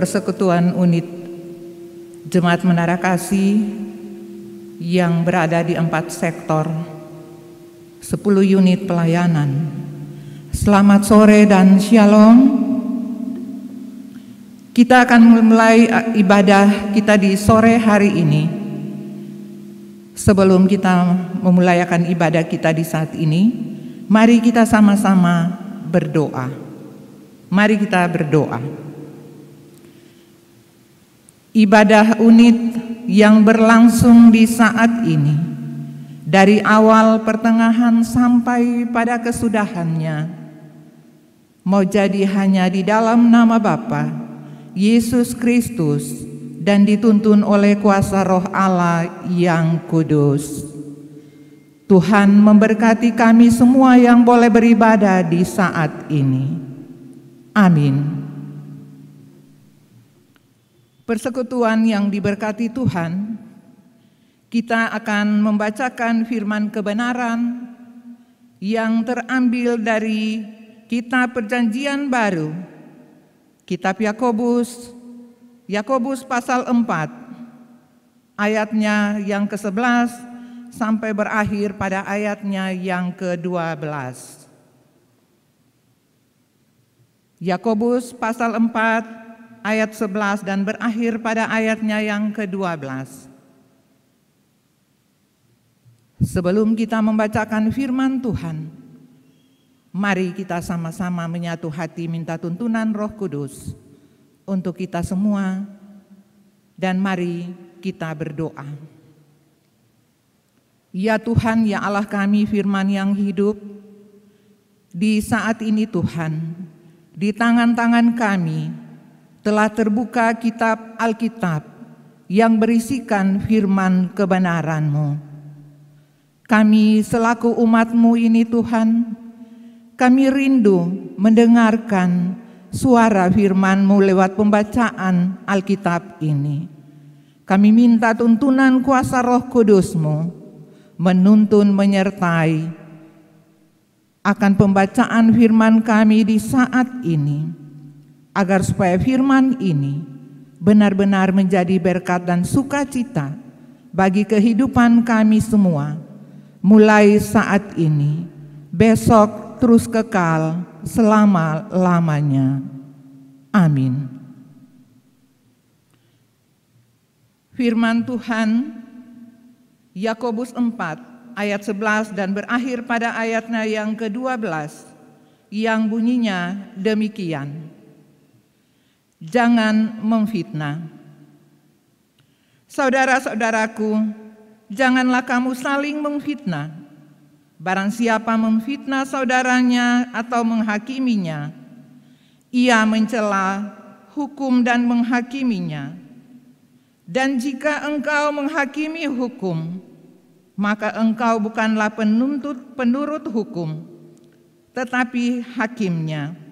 Persekutuan Unit Jemaat Menara Kasih yang berada di 4 sektor, 10 unit pelayanan. Selamat sore dan shalom. Kita akan memulai ibadah kita di sore hari ini. Sebelum kita memulai ibadah kita di saat ini, mari kita sama-sama berdoa. Mari kita berdoa. Ibadah unit yang berlangsung di saat ini, dari awal pertengahan sampai pada kesudahannya, mau jadi hanya di dalam nama Bapa, Yesus Kristus, dan dituntun oleh kuasa Roh Allah yang kudus. Tuhan memberkati kami semua yang boleh beribadah di saat ini. Amin. Persekutuan yang diberkati Tuhan, kita akan membacakan firman kebenaran yang terambil dari Kitab Perjanjian Baru, Kitab Yakobus pasal 4, ayatnya yang ke-11 sampai berakhir pada ayatnya yang ke-12. Yakobus pasal 4 ayat 11 dan berakhir pada ayatnya yang ke-12. Sebelum kita membacakan firman Tuhan, mari kita sama-sama menyatu hati minta tuntunan Roh Kudus untuk kita semua, dan mari kita berdoa. Ya Tuhan, ya Allah kami, firman yang hidup, di saat ini Tuhan, di tangan-tangan kami telah terbuka kitab Alkitab yang berisikan firman kebenaran-Mu. Kami selaku umat-Mu ini Tuhan, kami rindu mendengarkan suara firman-Mu lewat pembacaan Alkitab ini. Kami minta tuntunan kuasa Roh Kudus-Mu menuntun menyertai akan pembacaan firman kami di saat ini, agar supaya firman ini benar-benar menjadi berkat dan sukacita bagi kehidupan kami semua, mulai saat ini, besok, terus kekal, selama-lamanya. Amin. Firman Tuhan, Yakobus 4, ayat 11 dan berakhir pada ayatnya yang ke-12, yang bunyinya demikian. Jangan memfitnah. Saudara-saudaraku, janganlah kamu saling memfitnah. Barang siapa memfitnah saudaranya atau menghakiminya, ia mencela hukum dan menghakiminya. Dan jika engkau menghakimi hukum, maka engkau bukanlah penurut hukum, tetapi hakimnya.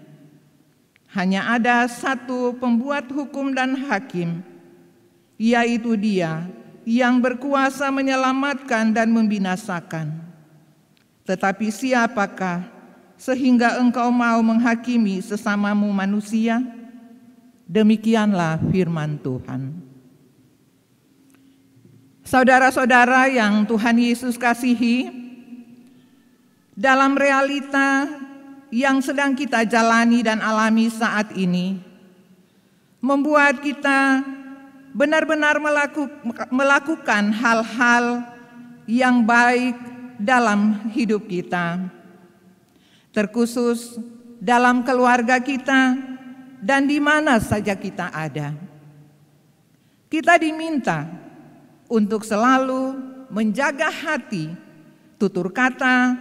Hanya ada satu pembuat hukum dan hakim, yaitu Dia yang berkuasa menyelamatkan dan membinasakan. Tetapi siapakah sehingga engkau mau menghakimi sesamamu manusia? Demikianlah firman Tuhan. Saudara-saudara yang Tuhan Yesus kasihi, dalam realita yang sedang kita jalani dan alami saat ini, membuat kita benar-benar melakukan hal-hal yang baik dalam hidup kita, terkhusus dalam keluarga kita dan di mana saja kita ada. Kita diminta untuk selalu menjaga hati, tutur kata,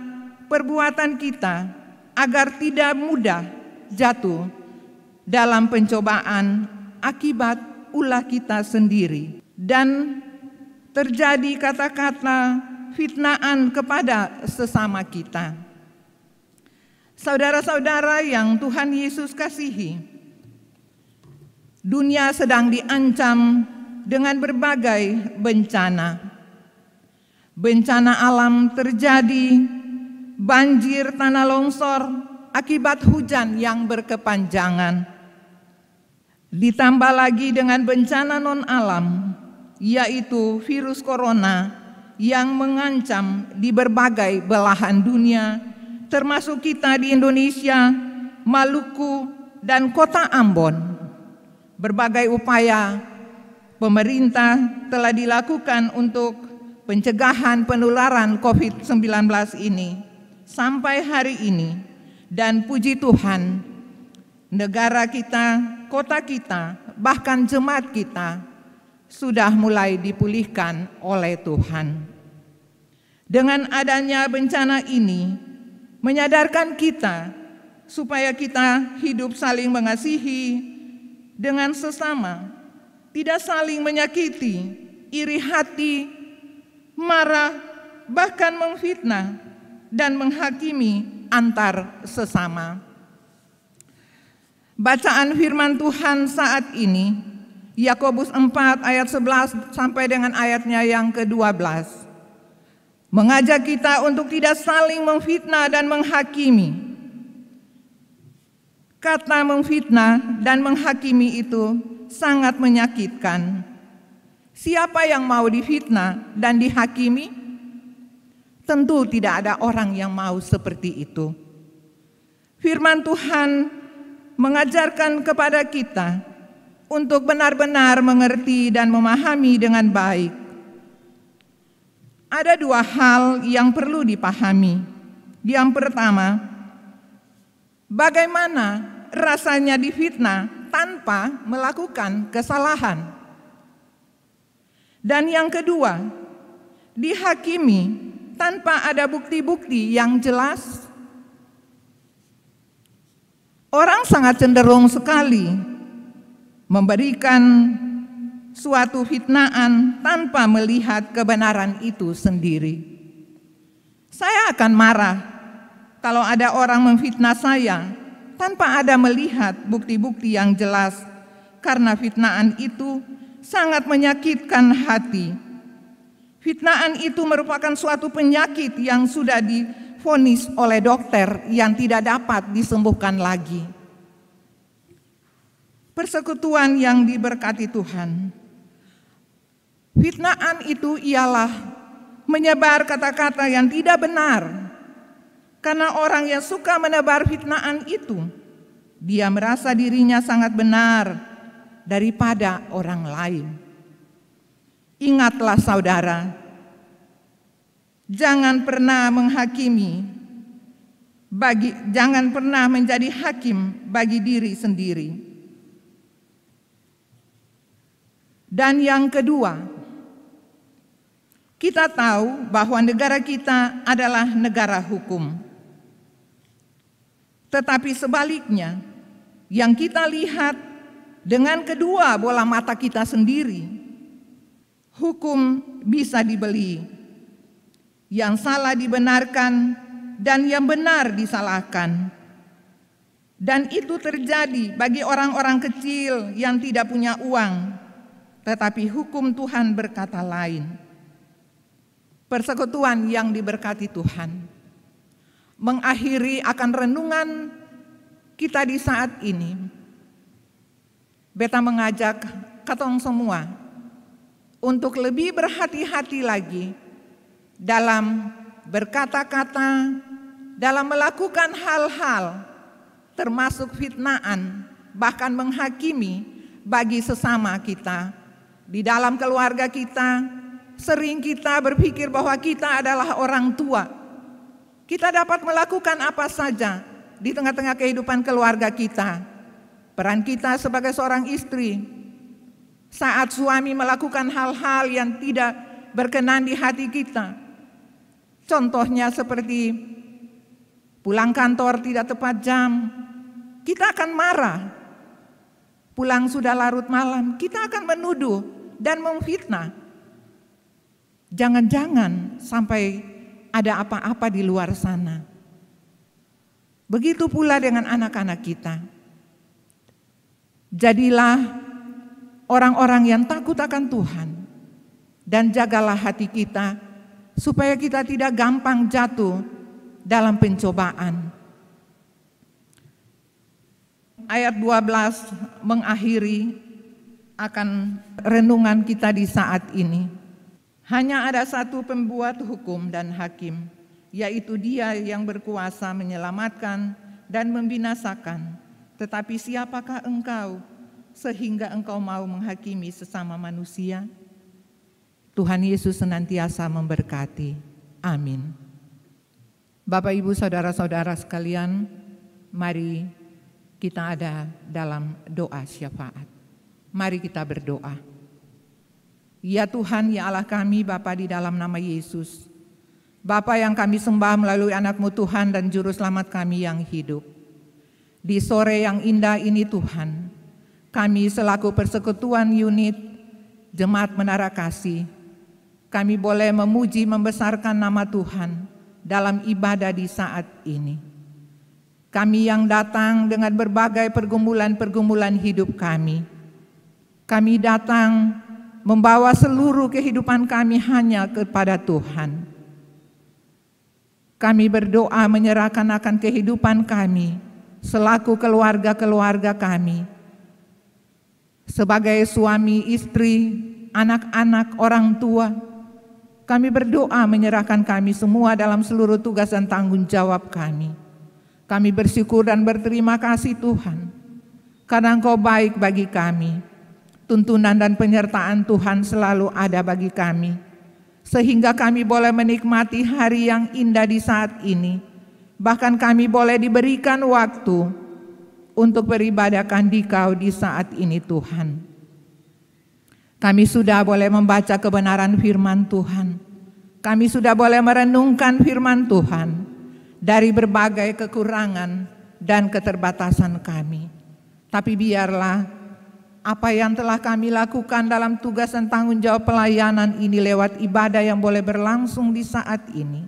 perbuatan kita, agar tidak mudah jatuh dalam pencobaan akibat ulah kita sendiri dan terjadi kata-kata fitnaan kepada sesama kita. Saudara-saudara yang Tuhan Yesus kasihi, dunia sedang diancam dengan berbagai bencana. Bencana alam terjadi, banjir, tanah longsor akibat hujan yang berkepanjangan. Ditambah lagi dengan bencana non-alam, yaitu virus corona yang mengancam di berbagai belahan dunia, termasuk kita di Indonesia, Maluku, dan kota Ambon. Berbagai upaya pemerintah telah dilakukan untuk pencegahan penularan COVID-19 ini sampai hari ini, dan puji Tuhan, negara kita, kota kita, bahkan jemaat kita sudah mulai dipulihkan oleh Tuhan. Dengan adanya bencana ini, menyadarkan kita supaya kita hidup saling mengasihi dengan sesama, tidak saling menyakiti, iri hati, marah, bahkan memfitnah dan menghakimi antar sesama. Bacaan firman Tuhan saat ini, Yakobus 4 ayat 11 sampai dengan ayatnya yang ke-12, mengajak kita untuk tidak saling memfitnah dan menghakimi. Kata memfitnah dan menghakimi itu sangat menyakitkan. Siapa yang mau difitnah dan dihakimi? Tentu tidak ada orang yang mau seperti itu. Firman Tuhan mengajarkan kepada kita untuk benar-benar mengerti dan memahami dengan baik. Ada dua hal yang perlu dipahami. Yang pertama, bagaimana rasanya difitnah tanpa melakukan kesalahan. Dan yang kedua, dihakimi tanpa ada bukti-bukti yang jelas. Orang sangat cenderung sekali memberikan suatu fitnaan tanpa melihat kebenaran itu sendiri. Saya akan marah kalau ada orang memfitnah saya tanpa ada melihat bukti-bukti yang jelas, karena fitnaan itu sangat menyakitkan hati. Fitnaan itu merupakan suatu penyakit yang sudah divonis oleh dokter yang tidak dapat disembuhkan lagi. Persekutuan yang diberkati Tuhan, fitnaan itu ialah menyebar kata-kata yang tidak benar. Karena orang yang suka menebar fitnaan itu, dia merasa dirinya sangat benar daripada orang lain. Ingatlah saudara, jangan pernah menghakimi, jangan pernah menjadi hakim bagi diri sendiri. Dan yang kedua, kita tahu bahwa negara kita adalah negara hukum. Tetapi sebaliknya, yang kita lihat dengan kedua bola mata kita sendiri, hukum bisa dibeli, yang salah dibenarkan dan yang benar disalahkan. Dan itu terjadi bagi orang-orang kecil yang tidak punya uang, tetapi hukum Tuhan berkata lain. Persekutuan yang diberkati Tuhan, mengakhiri akan renungan kita di saat ini, beta mengajak katong semua untuk lebih berhati-hati lagi dalam berkata-kata, dalam melakukan hal-hal termasuk fitnaan, bahkan menghakimi bagi sesama kita. Di dalam keluarga kita, sering kita berpikir bahwa kita adalah orang tua. Kita dapat melakukan apa saja di tengah-tengah kehidupan keluarga kita. Peran kita sebagai seorang istri, saat suami melakukan hal-hal yang tidak berkenan di hati kita. Contohnya seperti pulang kantor tidak tepat jam, kita akan marah. Pulang sudah larut malam, kita akan menuduh dan memfitnah. Jangan-jangan sampai ada apa-apa di luar sana. Begitu pula dengan anak-anak kita. Jadilah orang-orang yang takut akan Tuhan dan jagalah hati kita supaya kita tidak gampang jatuh dalam pencobaan. ayat 12 mengakhiri akan renungan kita di saat ini. Hanya ada satu pembuat hukum dan hakim, yaitu Dia yang berkuasa menyelamatkan dan membinasakan. Tetapi siapakah engkau sehingga engkau mau menghakimi sesama manusia? Tuhan Yesus senantiasa memberkati. Amin. Bapak, Ibu, saudara-saudara sekalian, mari kita ada dalam doa syafaat. Mari kita berdoa. Ya Tuhan, ya Allah kami, Bapa di dalam nama Yesus, Bapa yang kami sembah melalui anak-Mu Tuhan dan Juru Selamat kami yang hidup. Di sore yang indah ini Tuhan, kami selaku persekutuan unit Jemaat Menara Kasih, kami boleh memuji membesarkan nama Tuhan dalam ibadah di saat ini. Kami yang datang dengan berbagai pergumulan-pergumulan hidup kami. Kami datang membawa seluruh kehidupan kami hanya kepada Tuhan. Kami berdoa menyerahkan akan kehidupan kami selaku keluarga-keluarga kami. Sebagai suami, istri, anak-anak, orang tua, kami berdoa menyerahkan kami semua dalam seluruh tugas dan tanggung jawab kami. Kami bersyukur dan berterima kasih Tuhan, karena Engkau baik bagi kami. Tuntunan dan penyertaan Tuhan selalu ada bagi kami, sehingga kami boleh menikmati hari yang indah di saat ini. Bahkan kami boleh diberikan waktu untuk beribadahkan Dikau di saat ini Tuhan. Kami sudah boleh membaca kebenaran firman Tuhan. Kami sudah boleh merenungkan firman Tuhan dari berbagai kekurangan dan keterbatasan kami. Tapi biarlah apa yang telah kami lakukan dalam tugas dan tanggung jawab pelayanan ini lewat ibadah yang boleh berlangsung di saat ini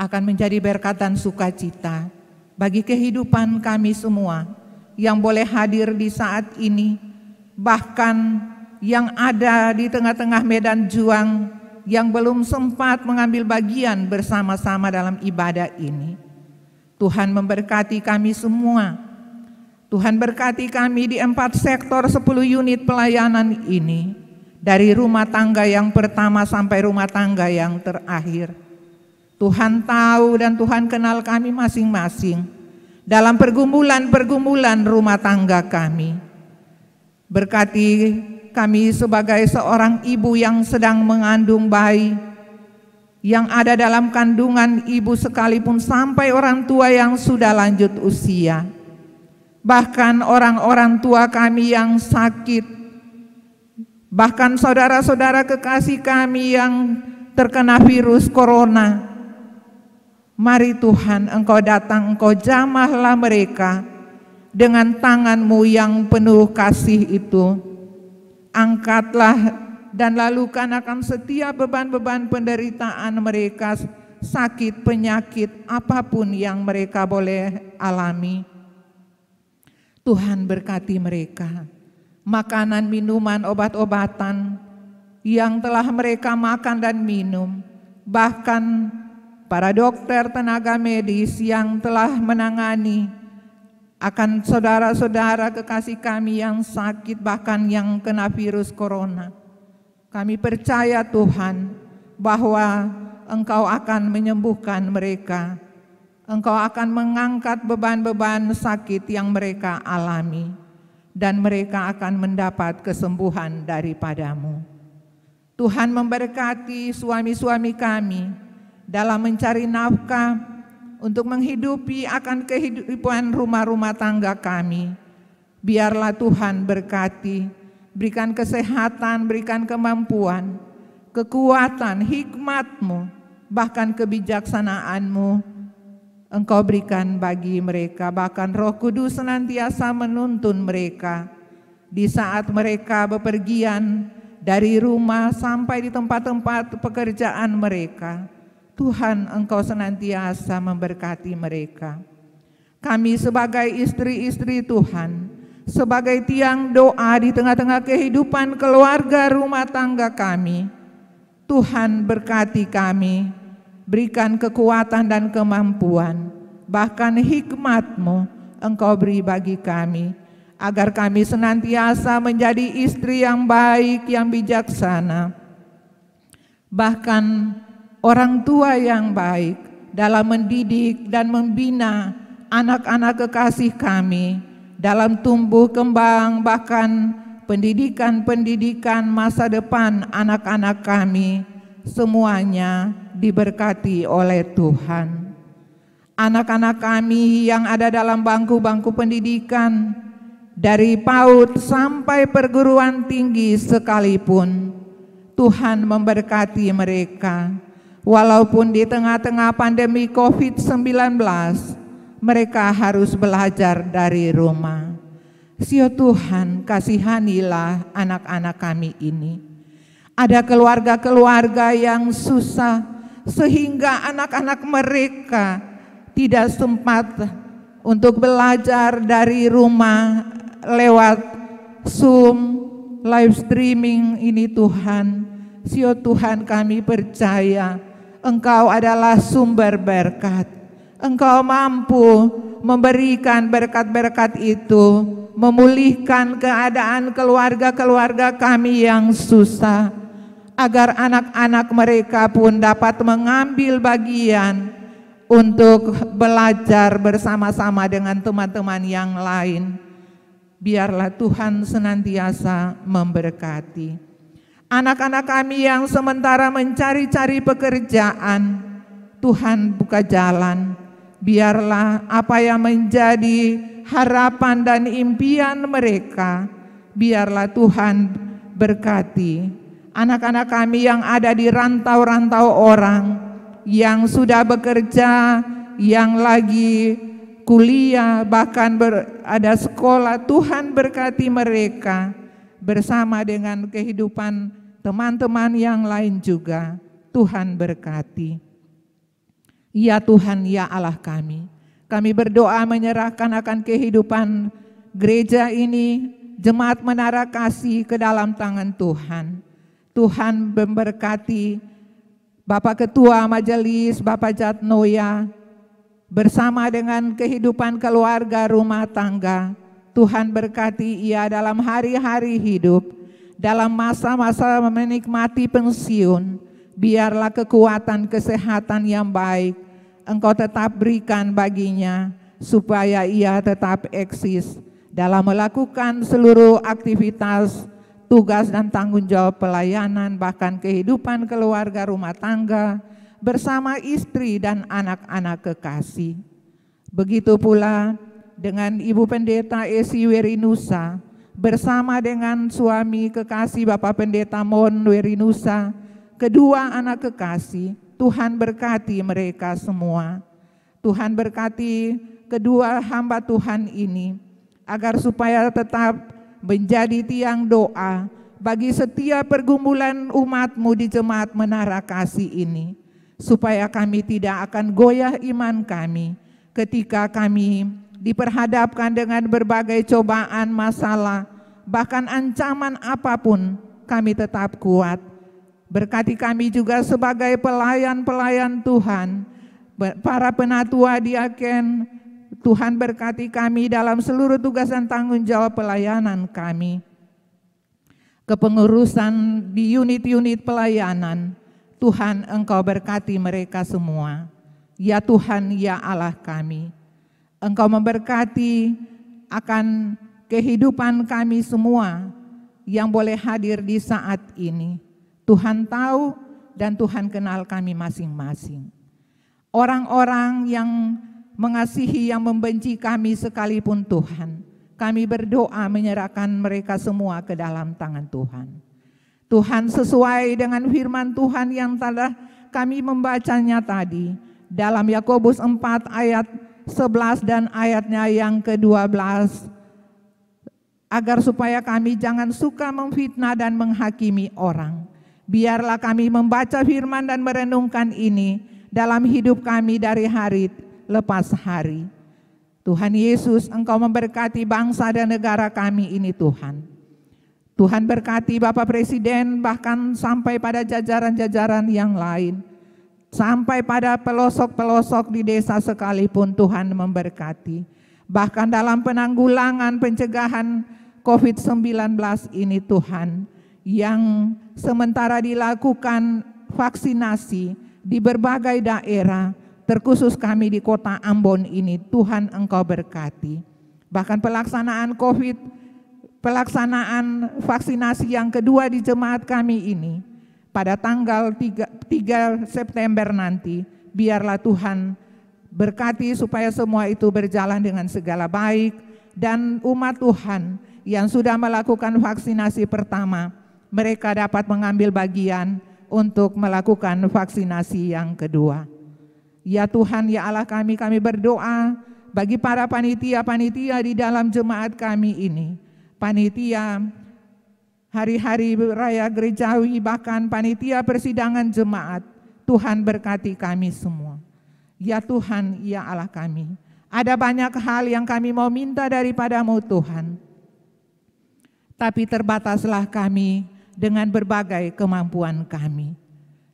akan menjadi berkat dan sukacita bagi kehidupan kami semua yang boleh hadir di saat ini, bahkan yang ada di tengah-tengah medan juang yang belum sempat mengambil bagian bersama-sama dalam ibadah ini. Tuhan memberkati kami semua. Tuhan berkati kami di 4 sektor 10 unit pelayanan ini, dari rumah tangga yang pertama sampai rumah tangga yang terakhir. Tuhan tahu dan Tuhan kenal kami masing-masing dalam pergumulan-pergumulan rumah tangga kami. Berkati kami sebagai seorang ibu yang sedang mengandung bayi, yang ada dalam kandungan ibu sekalipun sampai orang tua yang sudah lanjut usia. Bahkan orang-orang tua kami yang sakit, bahkan saudara-saudara kekasih kami yang terkena virus corona. Mari Tuhan, Engkau datang, Engkau jamahlah mereka dengan tangan-Mu yang penuh kasih itu. Angkatlah dan lalukan akan setiap beban-beban penderitaan mereka, sakit, penyakit, apapun yang mereka boleh alami. Tuhan berkati mereka, makanan, minuman, obat-obatan yang telah mereka makan dan minum, bahkan para dokter, tenaga medis yang telah menangani akan saudara-saudara kekasih kami yang sakit, bahkan yang kena virus corona. Kami percaya Tuhan bahwa Engkau akan menyembuhkan mereka. Engkau akan mengangkat beban-beban sakit yang mereka alami, dan mereka akan mendapat kesembuhan daripada-Mu. Tuhan memberkati suami-suami kami dalam mencari nafkah untuk menghidupi akan kehidupan rumah-rumah tangga kami. Biarlah Tuhan berkati, berikan kesehatan, berikan kemampuan, kekuatan, hikmat-Mu, bahkan kebijaksanaan-Mu Engkau berikan bagi mereka. Bahkan Roh Kudus senantiasa menuntun mereka di saat mereka bepergian dari rumah sampai di tempat-tempat pekerjaan mereka. Tuhan, Engkau senantiasa memberkati mereka. Kami sebagai istri-istri Tuhan, sebagai tiang doa di tengah-tengah kehidupan keluarga rumah tangga kami, Tuhan berkati kami. Berikan kekuatan dan kemampuan, bahkan hikmat-Mu. Engkau beri bagi kami, agar kami senantiasa menjadi istri yang baik, yang bijaksana, bahkan orang tua yang baik dalam mendidik dan membina anak-anak kekasih kami dalam tumbuh kembang, bahkan pendidikan masa depan anak-anak kami semuanya diberkati oleh Tuhan. Anak-anak kami yang ada dalam bangku-bangku pendidikan dari PAUD sampai perguruan tinggi sekalipun, Tuhan memberkati mereka. Walaupun di tengah-tengah pandemi COVID-19, mereka harus belajar dari rumah. Sio Tuhan, kasihanilah anak-anak kami ini. Ada keluarga-keluarga yang susah, sehingga anak-anak mereka tidak sempat untuk belajar dari rumah lewat Zoom, live streaming ini Tuhan. Sio Tuhan, kami percaya Engkau adalah sumber berkat. Engkau mampu memberikan berkat-berkat itu, memulihkan keadaan keluarga-keluarga kami yang susah, agar anak-anak mereka pun dapat mengambil bagian untuk belajar bersama-sama dengan teman-teman yang lain. Biarlah Tuhan senantiasa memberkati anak-anak kami yang sementara mencari-cari pekerjaan. Tuhan buka jalan. Biarlah apa yang menjadi harapan dan impian mereka, biarlah Tuhan berkati anak-anak kami yang ada di rantau-rantau orang, yang sudah bekerja, yang lagi kuliah, bahkan ada sekolah. Tuhan berkati mereka bersama dengan kehidupan teman-teman yang lain juga. Tuhan berkati. Ya Tuhan, ya Allah kami berdoa menyerahkan akan kehidupan gereja ini, Jemaat Menara Kasih, ke dalam tangan Tuhan. Tuhan memberkati Bapak Ketua Majelis, Bapak Jatnoya, bersama dengan kehidupan keluarga rumah tangga. Tuhan berkati ia dalam hari-hari hidup, dalam masa-masa menikmati pensiun. Biarlah kekuatan kesehatan yang baik Engkau tetap berikan baginya, supaya ia tetap eksis dalam melakukan seluruh aktivitas, tugas dan tanggung jawab pelayanan, bahkan kehidupan keluarga rumah tangga bersama istri dan anak-anak kekasih. Begitu pula dengan Ibu Pendeta Esi Werinusa bersama dengan suami kekasih Bapak Pendeta Mon Werinusa, kedua anak kekasih. Tuhan berkati mereka semua. Tuhan berkati kedua hamba Tuhan ini, agar supaya tetap menjadi tiang doa bagi setiap pergumulan umat-Mu di Jemaat Menara Kasih ini, supaya kami tidak akan goyah iman kami ketika kami diperhadapkan dengan berbagai cobaan, masalah, bahkan ancaman apapun. Kami tetap kuat. Berkati kami juga sebagai pelayan-pelayan Tuhan, para penatua diaken. Tuhan berkati kami dalam seluruh tugas dan tanggung jawab pelayanan kami. Kepengurusan di unit-unit pelayanan, Tuhan Engkau berkati mereka semua. Ya Tuhan, ya Allah kami, Engkau memberkati akan kehidupan kami semua yang boleh hadir di saat ini. Tuhan tahu dan Tuhan kenal kami masing-masing. Orang-orang yang mengasihi, yang membenci kami sekalipun Tuhan, kami berdoa menyerahkan mereka semua ke dalam tangan Tuhan. Tuhan, sesuai dengan firman Tuhan yang telah kami membacanya tadi, dalam Yakobus 4 ayat 11 dan ayatnya yang ke-12, agar supaya kami jangan suka memfitnah dan menghakimi orang. Biarlah kami membaca firman dan merenungkan ini dalam hidup kami dari hari lepas hari. Tuhan Yesus, Engkau memberkati bangsa dan negara kami ini Tuhan. Tuhan berkati Bapak Presiden, bahkan sampai pada jajaran-jajaran yang lain. Sampai pada pelosok-pelosok di desa sekalipun Tuhan memberkati. Bahkan dalam penanggulangan pencegahan COVID-19 ini Tuhan, yang sementara dilakukan vaksinasi di berbagai daerah, terkhusus kami di kota Ambon ini, Tuhan Engkau berkati. Bahkan pelaksanaan vaksinasi yang kedua di jemaat kami ini, pada tanggal 3 September nanti, biarlah Tuhan berkati supaya semua itu berjalan dengan segala baik, dan umat Tuhan yang sudah melakukan vaksinasi pertama, mereka dapat mengambil bagian untuk melakukan vaksinasi yang kedua. Ya Tuhan, ya Allah kami berdoa bagi para panitia-panitia di dalam jemaat kami ini, panitia hari-hari raya gerejawi, bahkan panitia persidangan jemaat. Tuhan berkati kami semua. Ya Tuhan, ya Allah kami, ada banyak hal yang kami mau minta daripada-Mu Tuhan, tapi terbataslah kami dengan berbagai kemampuan kami.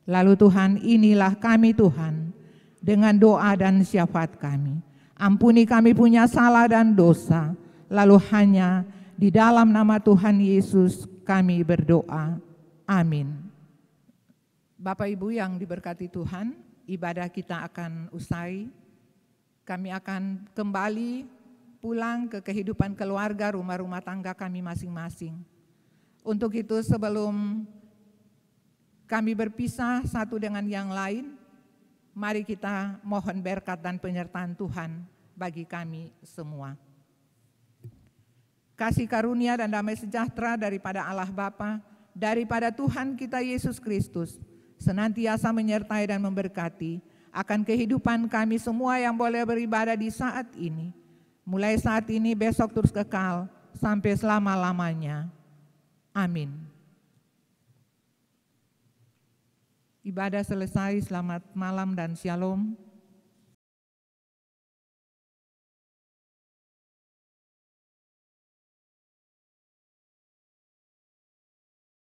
Lalu Tuhan, inilah kami Tuhan, dengan doa dan syafaat kami. Ampuni kami punya salah dan dosa, lalu hanya di dalam nama Tuhan Yesus kami berdoa. Amin. Bapak Ibu yang diberkati Tuhan, ibadah kita akan usai. Kami akan kembali pulang ke kehidupan keluarga, rumah-rumah tangga kami masing-masing. Untuk itu sebelum kami berpisah satu dengan yang lain, mari kita mohon berkat dan penyertaan Tuhan bagi kami semua. Kasih karunia dan damai sejahtera daripada Allah Bapa, daripada Tuhan kita Yesus Kristus, senantiasa menyertai dan memberkati akan kehidupan kami semua yang boleh beribadah di saat ini. Mulai saat ini, besok terus kekal sampai selama-lamanya. Amin. Ibadah selesai, selamat malam dan shalom.